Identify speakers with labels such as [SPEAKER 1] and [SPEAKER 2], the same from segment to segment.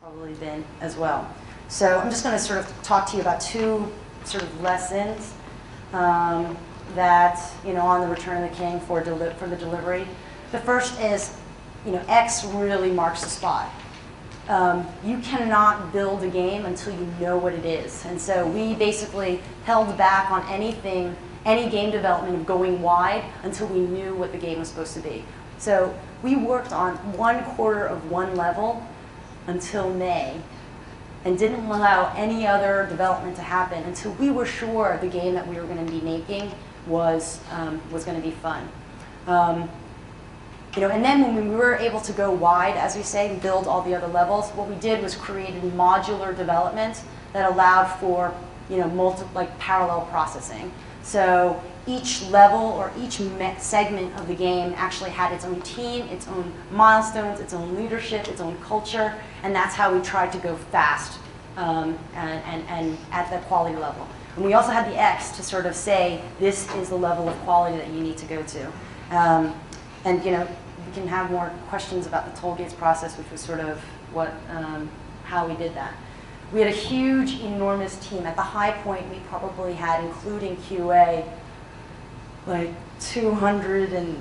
[SPEAKER 1] probably been as well. So I'm just going to sort of talk to you about two sort of lessons that, on the Return of the King for the delivery. The first is, X really marks the spot. You cannot build a game until you know what it is. And so we basically held back on any game development of going wide until we knew what the game was supposed to be. So we worked on 1/4 of one level until May and didn't allow any other development to happen until we were sure the game that we were going to be making was going to be fun. And then when we were able to go wide, as we say, and build all the other levels, what we did was created modular development that allowed for parallel processing. So each level or each segment of the game actually had its own team, its own milestones, its own leadership, its own culture, and that's how we tried to go fast and at the quality level. And we also had the X to sort of say, this is the level of quality that you need to go to. We can have more questions about the toll gates process, which was sort of how we did that. We had a huge, enormous team. At the high point, we probably had, including QA, like 250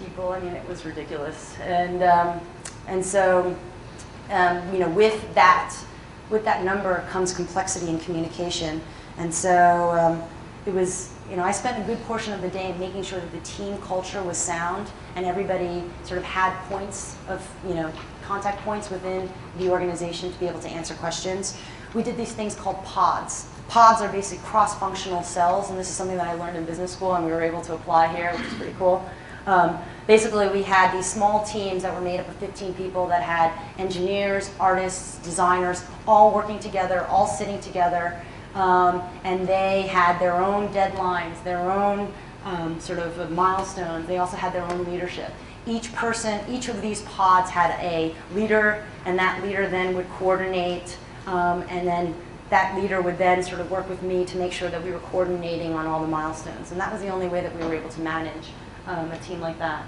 [SPEAKER 1] people. I mean, it was ridiculous. And so, with that number comes complexity in communication. And so it was, I spent a good portion of the day making sure that the team culture was sound and everybody sort of had points of, contact points within the organization to be able to answer questions. We did these things called pods. Pods are basically cross-functional cells, and this is something that I learned in business school and we were able to apply here, which is pretty cool. Basically, we had these small teams that were made up of 15 people that had engineers, artists, designers, all working together, all sitting together, and they had their own deadlines, their own sort of milestones. They also had their own leadership. Each of these pods had a leader, and that leader then would coordinate, and then that leader would then sort of work with me to make sure that we were coordinating on all the milestones. And that was the only way that we were able to manage a team like that.